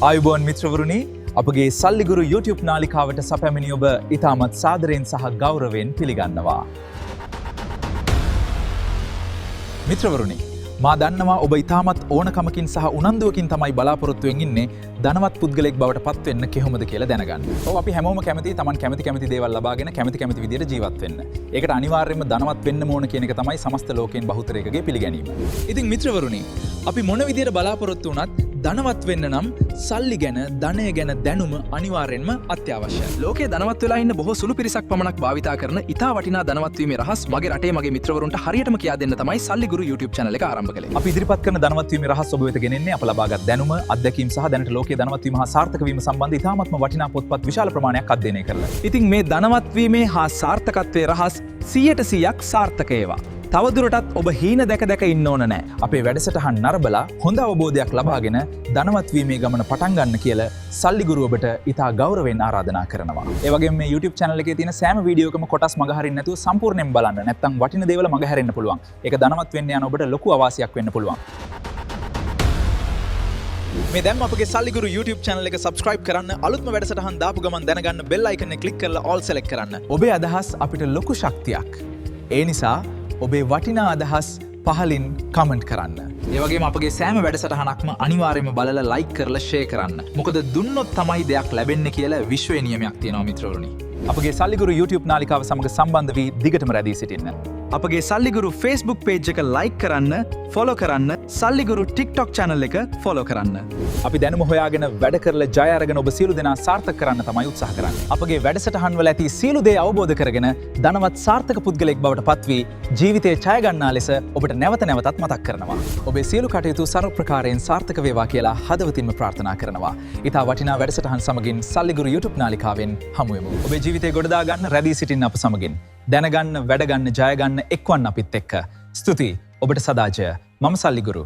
ආයුබෝවන් මිත්‍රවරුනි, අපගේ සල්ලිගුරු YouTube නාලිකාවට සැපැමිණි ඔබ ඉතාමත් සාදරයෙන් සහ ගෞරවයෙන් පිළිගන්නවා. මිත්‍රවරුනි, මා දන්නවා ඔබ ඉතාමත් ඕනකමකින් සහ උනන්දුවකින් තමයි බලාපොරොත්තුවෙන් ඉන්නේ ධනවත් පුද්ගලෙක් බවට පත් වෙන්න කොහොමද කියලා දැනගන්න. ඔව් අපි හැමෝම කැමතියි Taman කැමති දේවල් ලබාගෙන කැමති විදිහට ජීවත් වෙන්න. ඒකට අනිවාර්යයෙන්ම ධනවත් වෙන්න ඕන කියන එක තමයි සමස්ත ලෝකයෙන් බහුතරයකගේ පිළිගැනීම. ඉතින් මිත්‍රවරුනි, අපි මොන විදිහට බලාපොරොත්තු වුණත් ධනවත් වෙන්න නම් සල්ලි ගැන, ධනය ගැන දැනුම අනිවාර්යෙන්ම අත්‍යවශ්‍යයි. ලෝකයේ ධනවත් වෙලා ඉන්න බොහෝ සුළු පිරිසක් පමණක් භාවිතා කරන ඉතා වටිනා ධනවත් වීමේ රහස් මගේ රටේ මගේ මිත්‍රවරුන්ට හරියටම කියා දෙන්න තමයි සල්ලිගුරු YouTube channel එක ආරම්භ කළේ. අපි ඉදිරිපත් කරන ධනවත් වීමේ රහස් ඔබ වෙත ගෙනෙන්නේ අප ලබාගත් දැනුම, අත්දැකීම් සහ දැනට ලෝකයේ ධනවත් වීම හා සාර්ථක වීම සම්බන්ධ ඉතාමත්ම වටිනා පොත්පත් විශාල ප්‍රමාණයක් අධ්‍යයනය කරලා. ඉතින් මේ ධනවත් වීමේ හා සාර්ථකත්වයේ රහස් 100% සාර්ථක ඒවා. තවදුරටත් ඔබ හීන දැක ඉන්න ඕන නෑ. අපේ වැඩසටහන් නරඹලා හොඳ අවබෝධයක් ලබාගෙන ධනවත් වීමේ ගමන පටන් ගන්න කියලා සල්ලිගුරු ඔබට ඉතා ගෞරවයෙන් ආරාධනා කරනවා. ඒ වගේම මේ YouTube channel එකේ තියෙන සෑම වීඩියෝකම කොටස් මගහරින්න නැතුව සම්පූර්ණයෙන් බලන්න. නැත්නම් වටින දේවල් මගහැරෙන්න පුළුවන්. ඒක ධනවත් වෙන්න යන ඔබට ලොකු අවාසියක් වෙන්න පුළුවන්. මේ දැන් අපගේ සල්ලිගුරු YouTube channel එක subscribe කරන්න, අලුත්ම වැඩසටහන් දාපු ගමන් දැනගන්න bell icon එක click කරලා all select කරන්න. ඔබේ අදහස් අපිට ලොකු ශක්තියක්. ඒ නිසා ඔබේ වටිනා අදහස් පහලින් කමෙන්ට් කරන්න. ඒ වගේම අපගේ සෑම වැඩසටහනක්ම අනිවාර්යයෙන්ම බලලා like කරලා share කරන්න. මොකද දුන්නොත් තමයි දෙයක් ලැබෙන්නේ කියලා විශ්වයේ නියමයක් තියෙනවා මිත්‍රවරුනි. අපගේ සල්ලිගුරු YouTube නාලිකාව සමග සම්බන්ධ වී දිගටම රැඳී සිටින්න. අපගේ සල්ලිගුරු Facebook page එක like කරන්න, follow කරන්න, සල්ලිගුරු TikTok channel එක follow කරන්න. අපි දැනුම හොයාගෙන වැඩ කරලා ජය අරගෙන ඔබ සියලු දෙනා සාර්ථක කරන්න තමයි උත්සාහ කරන්නේ. අපගේ වැඩසටහන් වල ඇති සියලු දේ අවබෝධ කරගෙන ධනවත් සාර්ථක පුද්ගලෙක් බවට පත් වී ජීවිතේ ඡය ගන්නා ලෙස ඔබට නැවත නැවතත් මතක් කරනවා. ඔබේ සියලු කටයුතු සර්ව ප්‍රකාරයෙන් සාර්ථක වේවා කියලා හදවතින්ම ප්‍රාර්ථනා කරනවා. ඊට වටිනා වැඩසටහන් සමගින් සල්ලිගුරු YouTube නාලිකාවෙන් හමු වෙමු. ඔබේ ජීවිතේ ගොඩදා ගන්න රැඳී සිටින්න අප සමගින්. දැනගන්න, වැඩ ගන්න, ජය ගන්න එක්වන්න අපිත් එක්ක. ස්තුතියි. ඔබට සදා ජය. මම සල්ලිගුරු.